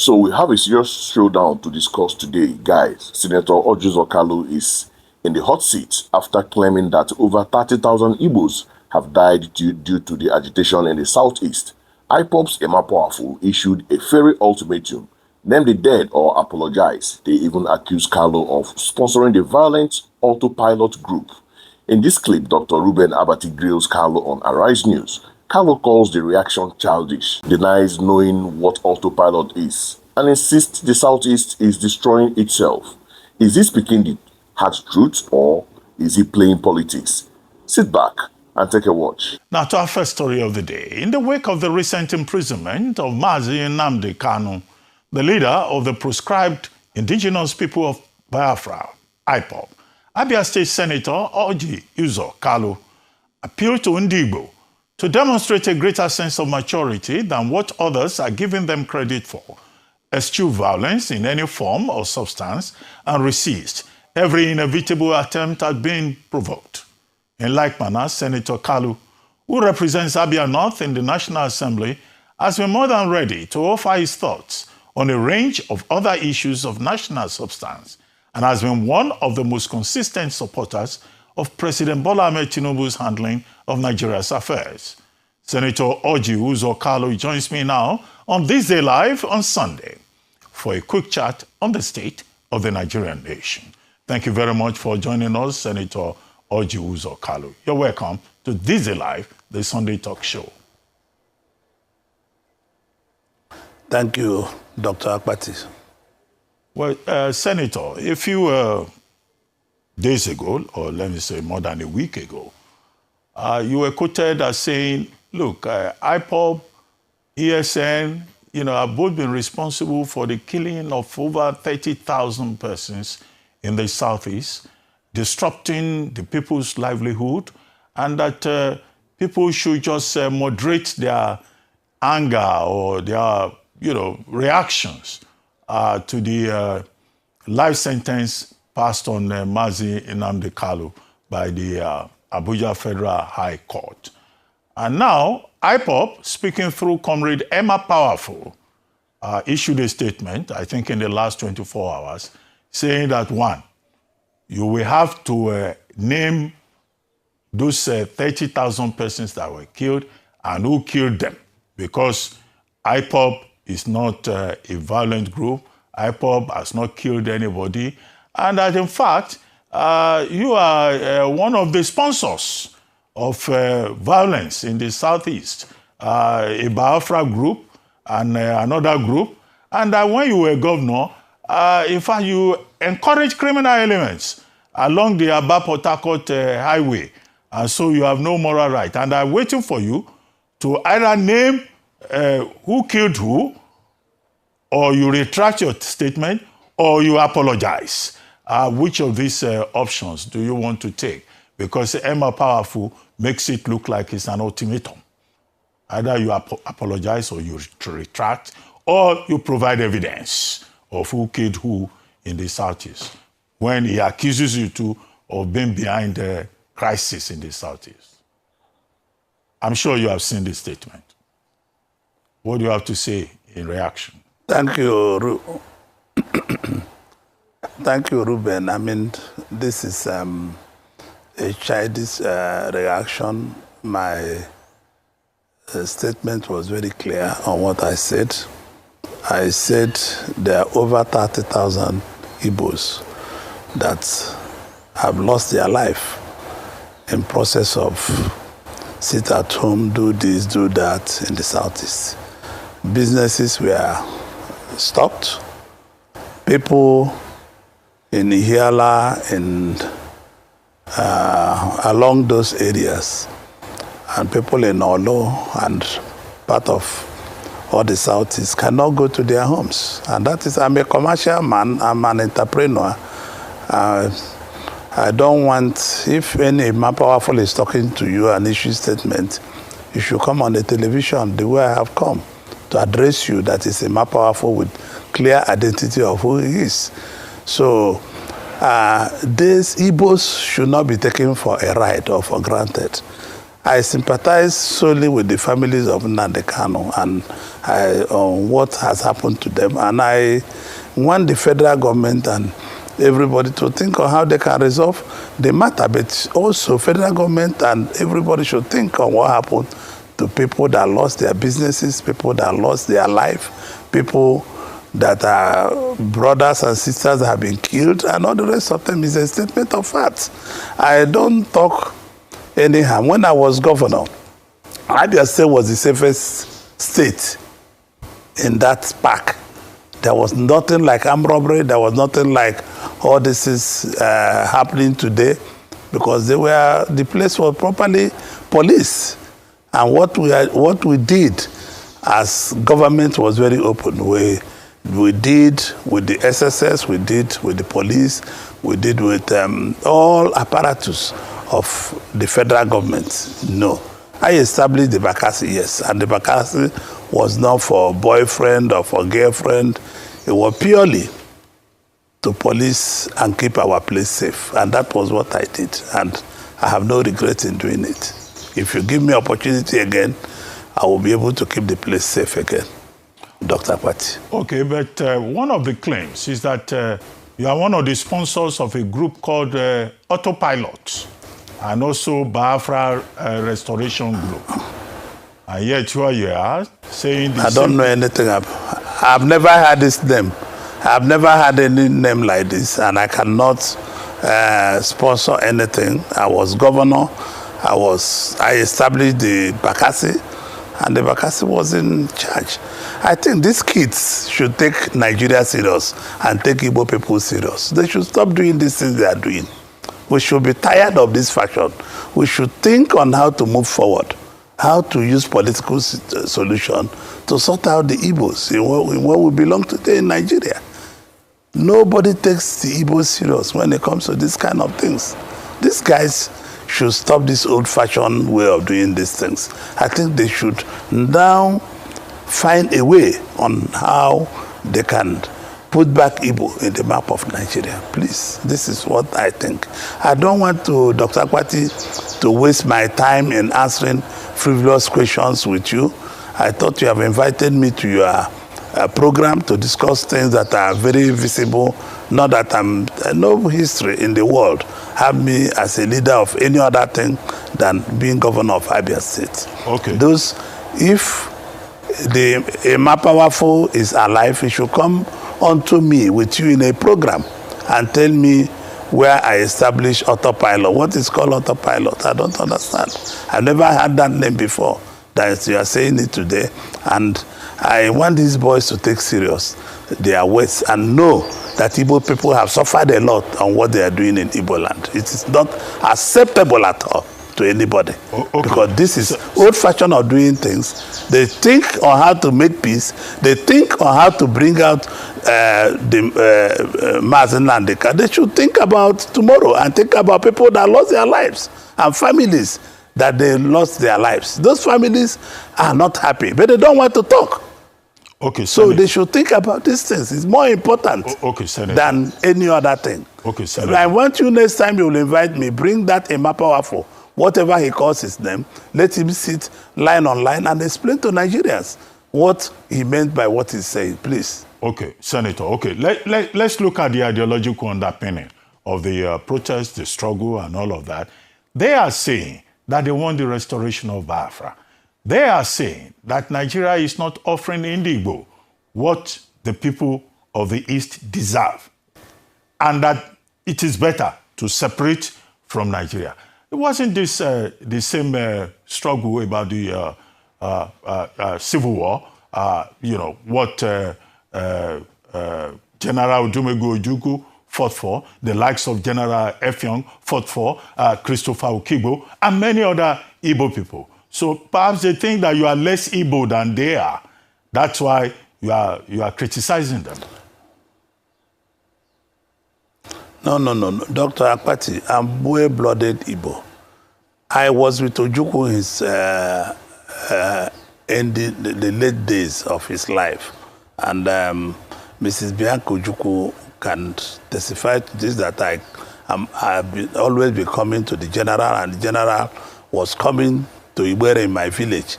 So we have a serious showdown to discuss today, guys. Senator Orji Kalu is in the hot seat after claiming that over 30,000 Igbos have died due to the agitation in the southeast. Ipobs Emma Powerful issued a fiery ultimatum: name the dead or apologize. They even accused Kalu of sponsoring the violent autopilot group. In this clip, Dr. Ruben Abati grills Kalu on Arise News. Kalu calls the reaction childish, denies knowing what autopilot is, and insists the Southeast is destroying itself. Is he speaking the hard truth, or is he playing politics? Sit back and take a watch. Now to our first story of the day. In the wake of the recent imprisonment of Mazi Nnamdi Kanu, the leader of the proscribed indigenous people of Biafra, IPOB, Abia State Senator Orji Kalu appealed to Ndigbo to demonstrate a greater sense of maturity than what others are giving them credit for, eschew violence in any form or substance, and resist every inevitable attempt at being provoked. In like manner, Senator Kalu, who represents Abia North in the National Assembly, has been more than ready to offer his thoughts on a range of other issues of national substance, and has been one of the most consistent supporters of President Bola Ahmed Tinubu's handling of Nigeria's affairs. Senator Orji Kalu joins me now on This Day Live on Sunday for a quick chat on the state of the Nigerian nation. Thank you very much for joining us, Senator Orji Kalu. You're welcome to This Day Live, the Sunday talk show. Thank you, Dr. Akpati. Well, Senator, a few days ago, or let me say more than a week ago, you were quoted as saying, look, IPOB, ESN, have both been responsible for the killing of over 30,000 persons in the Southeast, disrupting the people's livelihood, and that people should just moderate their anger or their, reactions to the life sentence passed on Mazi Nnamdi Kalu by the Abuja Federal High Court. And now, IPOB, speaking through Comrade Emma Powerful, issued a statement, I think in the last 24 hours, saying that, one, you will have to name those 30,000 persons that were killed and who killed them, because IPOB is not a violent group. IPOB has not killed anybody. And that, in fact, you are one of the sponsors of violence in the Southeast, a Biafra group and another group. And that when you were governor, in fact, you encouraged criminal elements along the Aba-Port Harcourt highway. And so you have no moral right. And I'm waiting for you to either name who killed who, or you retract your statement, or you apologize. Which of these options do you want to take? Because Emma Powerful makes it look like it's an ultimatum. Either you apologize or you retract, or you provide evidence of who killed who in the Southeast, when he accuses you of being behind the crisis in the Southeast. I'm sure you have seen this statement. What do you have to say in reaction? Thank you, Thank you, Ruben. I mean, this is a childish reaction. My statement was very clear on what I said. I said there are over 30,000 Igbos that have lost their life in process of sit at home, do this, do that in the Southeast. Businesses were stopped. People in Ihiala and along those areas, and people in Olo and part of all the Southeast cannot go to their homes. And that is, I'm a commercial man, I'm an entrepreneur. I don't want, if any man powerful is talking to you and issue statement, you should come on the television the way I have come to address you, that is a man powerful with clear identity of who he is. So these Igbos should not be taken for a ride or for granted. I sympathize solely with the families of Nnamdi Kanu and on what has happened to them. And I want the federal government and everybody to think on how they can resolve the matter. But also federal government and everybody should think on what happened to people that lost their businesses, people that lost their life, people that are brothers and sisters that have been killed, and all the rest of them is a statement of fact. I don't talk anyhow. When I was governor, Abia State was the safest state in that park. There was nothing like armed robbery. There was nothing like all this is happening today, because the place was properly policed. And what we did as government was very open. We did with the SSS, we did with the police, we did with all apparatus of the federal government. No. I established the Bakassi, yes, and the Bakassi was not for boyfriend or for girlfriend. It was purely to police and keep our place safe. And that was what I did. And I have no regret in doing it. If you give me opportunity again, I will be able to keep the place safe again. Dr. Kwati. Okay, but one of the claims is that you are one of the sponsors of a group called Autopilot and also Biafra Restoration Group. And yet here you are saying this. I don't know anything. I've never had this name. I've never had any name like this, and I cannot sponsor anything. I was governor. I established the Bakassi, and the Bakassi was in charge. I think these kids should take Nigeria serious and take Igbo people serious. They should stop doing these things they are doing. We should be tired of this fashion. We should think on how to move forward, how to use political solution to sort out the Igbos in what we belong to today in Nigeria. Nobody takes the Igbos serious when it comes to this kind of things. These guys should stop this old-fashioned way of doing these things. I think they should now find a way on how they can put back Igbo in the map of Nigeria. Please, this is what I think. I don't want to, Dr. Kwati, to waste my time in answering frivolous questions with you. I thought you have invited me to your program to discuss things that are very visible, not that no history in the world have me as a leader of any other thing than being governor of Abia State. Okay. If a more powerful is alive, he should come unto me with you in a program and tell me where I establish Autopilot. What is called Autopilot? I don't understand. I've never had that name before. That you are saying it today. And I want these boys to take serious their words and know that Igbo people have suffered a lot on what they are doing in Igbo land. It is not acceptable at all to anybody. Okay. Because this is old fashion of doing things. They think on how to make peace. They think on how to bring out the Mazen Landeka. They should think about tomorrow and think about people that lost their lives and families that they lost their lives. Those families are not happy, but they don't want to talk. Okay, so they should think about these things. It's more important than any other thing. Okay, Senator. I want you next time you will invite me, bring that Emma Powerful, whatever he calls his name, let him sit line on line and explain to Nigerians what he meant by what he's saying, please. Okay, Senator, okay. Let's look at the ideological underpinning of the protest, the struggle, and all of that. They are saying that they want the restoration of Biafra. They are saying that Nigeria is not offering Indigo what the people of the East deserve, and that it is better to separate from Nigeria. It wasn't this the same struggle about the Civil War, you know, what General Odumegu Ojukwu fought for, the likes of General Effiong fought for, Christopher Okigbo, and many other Igbo people. So perhaps they think that you are less Igbo than they are. That's why you are criticizing them. No. Dr. Akpati, I'm well-blooded Igbo. I was with Ojukwu in the late days of his life. And Mrs. Bianca Ojukwu can testify to this, that I've always been coming to the general, and the general was coming to Igbere in my village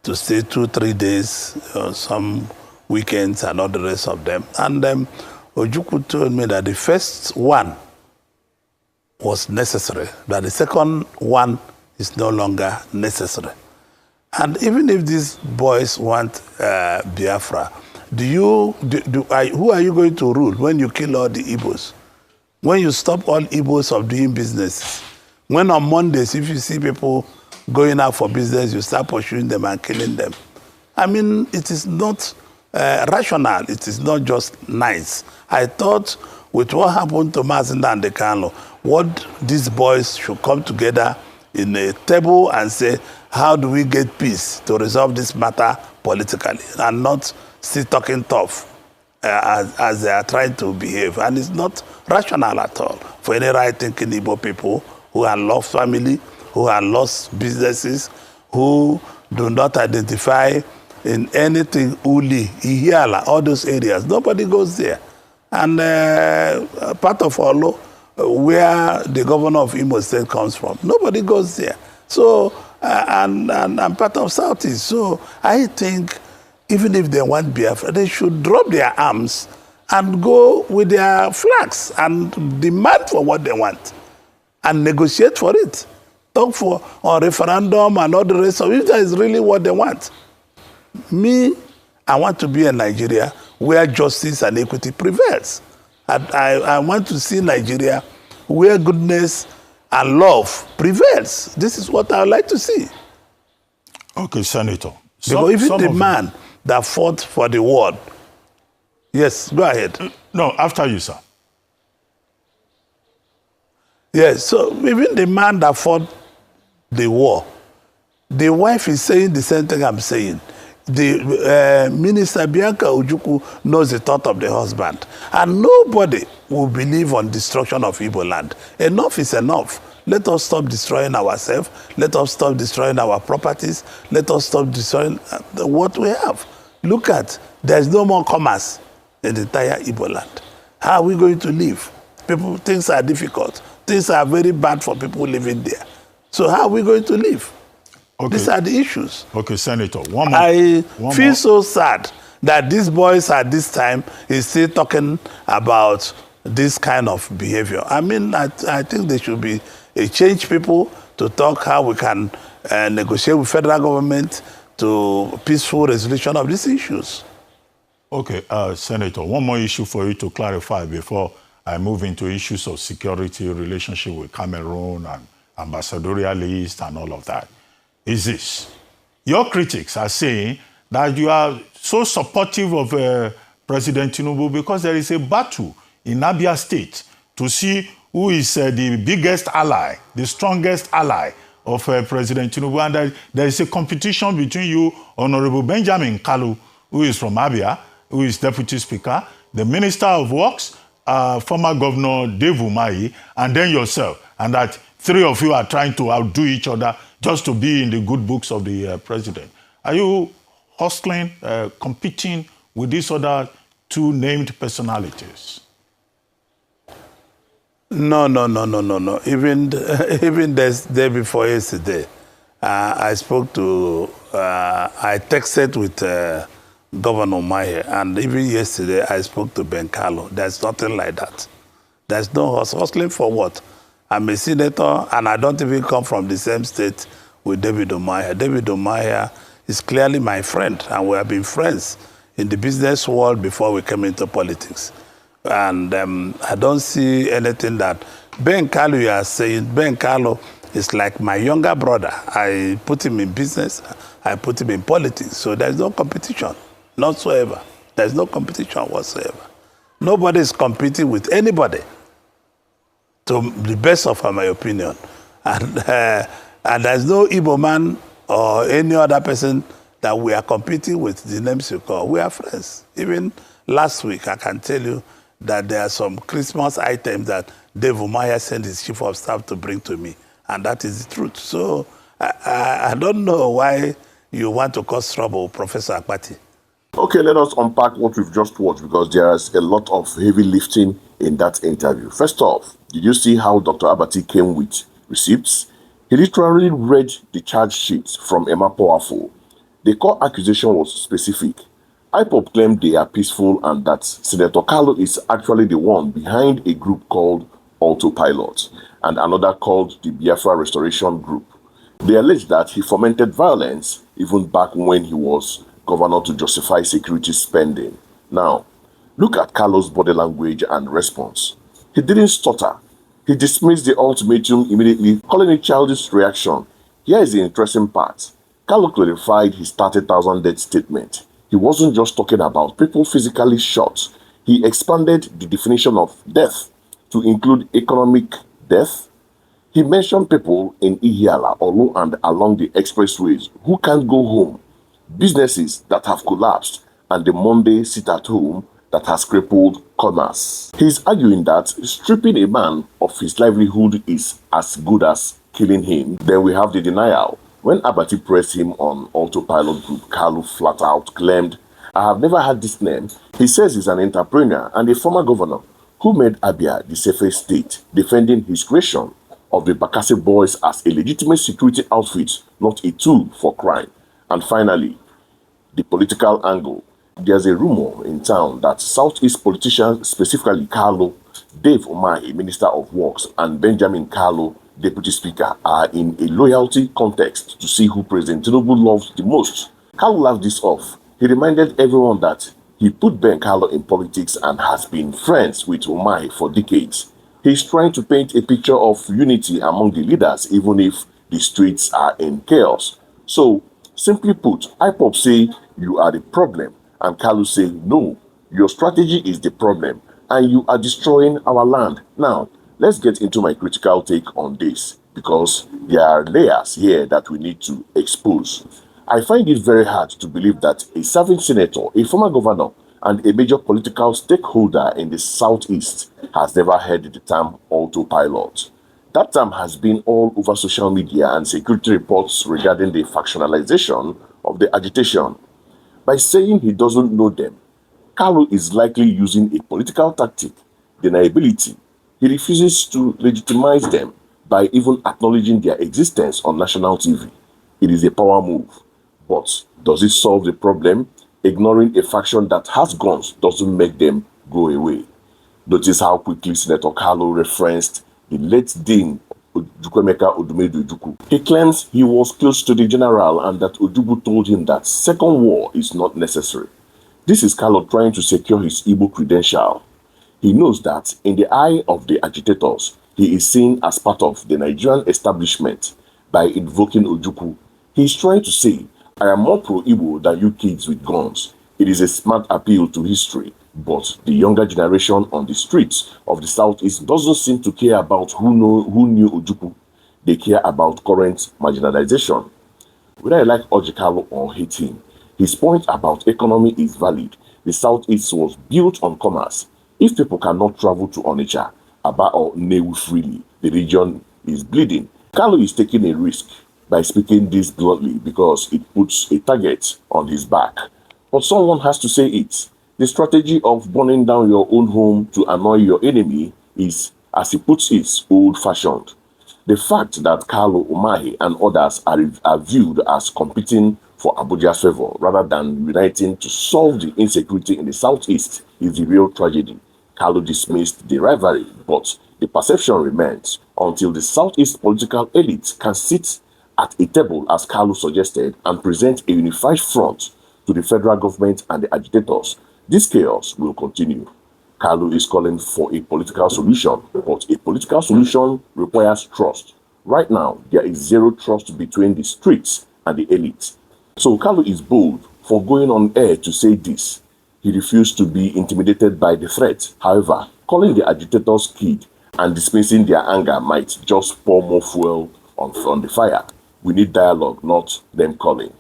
to stay 2-3 days, some weekends and all the rest of them. And Ojukwu told me that the first one was necessary, that the second one is no longer necessary. And even if these boys want Biafra, who are you going to rule when you kill all the Igbos? When you stop all Igbos of doing business? When on Mondays, if you see people going out for business, you start pursuing them and killing them? I mean, it is not rational. It is not just nice. I thought with what happened to Mazinda and Kalu, what these boys should come together in a table and say, how do we get peace to resolve this matter politically, and not still talking tough as they are trying to behave. And it's not rational at all for any right-thinking Igbo people who have lost family, who have lost businesses, who do not identify in anything Uli, Ihiala, all those areas. Nobody goes there. And part of Olo, where the governor of Imo State comes from, nobody goes there. So, and part of Southeast. So I think even if they want Biafra, they should drop their arms and go with their flags and demand for what they want and negotiate for it. Talk for a referendum and all the rest of it. That is really what they want. Me, I want to be in Nigeria where justice and equity prevails. I want to see Nigeria where goodness and love prevails. This is what I would like to see. Okay, Senator. Because even the man that fought for the world. Yes, go ahead. No, after you, sir. Yes, so even the man that fought the war, the wife is saying the same thing I'm saying. The Minister Bianca Ojukwu knows the thought of the husband. And nobody will believe on destruction of Igbo land. Enough is enough. Let us stop destroying ourselves. Let us stop destroying our properties. Let us stop destroying what we have. Look at, there's no more commerce in the entire Igbo land. How are we going to live? Things are difficult. Things are very bad for people living there. So how are we going to live? Okay. These are the issues. Okay, Senator. I feel so sad that these boys at this time is still talking about this kind of behavior. I mean, I think there should be a change people to talk how we can negotiate with federal government to peaceful resolution of these issues. Okay, Senator, one more issue for you to clarify before I move into issues of security, relationship with Cameroon and ambassadorial list and all of that. Is this. Your critics are saying that you are so supportive of President Tinubu because there is a battle in Abia State to see who is the biggest ally, the strongest ally of President Tinubu. And there is a competition between you, Honorable Benjamin Kalu, who is from Abia, who is Deputy Speaker, the Minister of Works, former Governor Dave Umahi, and then yourself. And that three of you are trying to outdo each other just to be in the good books of the president. Are you hustling, competing with these other two named personalities? No. Even this day before yesterday, I texted with Governor Umahi, and even yesterday I spoke to Ben Kalu. There's nothing like that. There's no hustling for what? I'm a senator, and I don't even come from the same state with David Umahi. David Umahi is clearly my friend, and we have been friends in the business world before we came into politics. And I don't see anything that Ben Kalu, you are saying. Ben Kalu is like my younger brother. I put him in business. I put him in politics. So there's no competition whatsoever. There's no competition whatsoever. Nobody is competing with anybody, to the best of my opinion. And there's no Igbo man or any other person that we are competing with the names you call. We are friends. Even last week, I can tell you that there are some Christmas items that Dave Umahi sent his chief of staff to bring to me. And that is the truth. So I don't know why you want to cause trouble, Professor Akpati. Okay, let us unpack what we've just watched, because there is a lot of heavy lifting in that interview. First off, did you see how Dr. Abati came with receipts? He literally read the charge sheet from Emma Powerful. The court accusation was specific. Ipobs claimed they are peaceful and that Senator Kalu is actually the one behind a group called Autopilot and another called the Biafra Restoration Group. They allege that he fomented violence even back when he was governor to justify security spending. Now, look at Kalu's body language and response. He didn't stutter. He dismissed the ultimatum immediately, calling it childish reaction. Here is the interesting part. Kalu clarified his 30,000 death statement. He wasn't just talking about people physically shot. He expanded the definition of death to include economic death. He mentioned people in Ihiala, Olu, and along the expressways who can't go home, businesses that have collapsed, and the Monday sit-at-home that has crippled commerce. He's arguing that stripping a man of his livelihood is as good as killing him. Then we have the denial. When Abati pressed him on Autopilot Group, Kalu flat out claimed, "I have never had this name." He says he's an entrepreneur and a former governor who made Abia the safest state, defending his creation of the Bakassi Boys as a legitimate security outfit, not a tool for crime. And finally, the political angle. There's a rumor in town that Southeast politicians, specifically Kalu, Dave Umahi, Minister of Works, and Benjamin Kalu, Deputy Speaker, are in a loyalty contest to see who President Tinubu loves the most. Kalu laughed this off. He reminded everyone that he put Ben Kalu in politics and has been friends with Umahi for decades. He's trying to paint a picture of unity among the leaders, even if the streets are in chaos. So, simply put, Ipobs say you are the problem, and Kalu say no, your strategy is the problem, and you are destroying our land. Now, let's get into my critical take on this, because there are layers here that we need to expose. I find it very hard to believe that a serving senator, a former governor, and a major political stakeholder in the Southeast has never heard the term autopilot. That term has been all over social media and security reports regarding the factionalization of the agitation. By saying he doesn't know them, Kalu is likely using a political tactic, deniability. He refuses to legitimize them by even acknowledging their existence on national TV. It is a power move. But does it solve the problem? Ignoring a faction that has guns doesn't make them go away. Notice how quickly Senator Kalu referenced the late Dean Jukwemeka Odumedu Ojukwu. He claims he was close to the general and that Ojukwu told him that second war is not necessary. This is Kalu trying to secure his Igbo credential. He knows that in the eye of the agitators, he is seen as part of the Nigerian establishment. By invoking Ojukwu, he is trying to say, "I am more pro-Igbo than you kids with guns." It is a smart appeal to history, but the younger generation on the streets of the Southeast doesn't seem to care about who knew Ojukwu. They care about current marginalization. Whether I like Orji or hate him, his point about economy is valid. The Southeast was built on commerce. If people cannot travel to Onitsha, Aba or Nnewi freely, the region is bleeding. Kalu is taking a risk by speaking this bluntly because it puts a target on his back. But someone has to say it. The strategy of burning down your own home to annoy your enemy is, as he puts it, old-fashioned. The fact that Kalu, Umahi, and others are viewed as competing for Abuja's favor rather than uniting to solve the insecurity in the Southeast is the real tragedy. Kalu dismissed the rivalry, but the perception remains until the Southeast political elite can sit at a table, as Kalu suggested, and present a unified front to the federal government and the agitators. This chaos will continue. Kalu is calling for a political solution, but a political solution requires trust. Right now, there is zero trust between the streets and the elite. So Kalu is bold for going on air to say this. He refused to be intimidated by the threat. However, calling the agitators kid and dismissing their anger might just pour more fuel on the fire. We need dialogue, not them calling.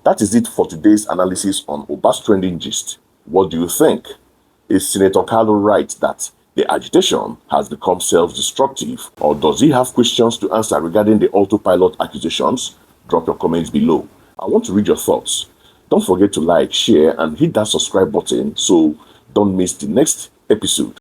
That is it for today's analysis on Oba's trending gist. What do you think? Is Senator Kalu right that the agitation has become self-destructive, or does he have questions to answer regarding the autopilot accusations? Drop your comments below. I want to read your thoughts. Don't forget to like, share, and hit that subscribe button so don't miss the next episode.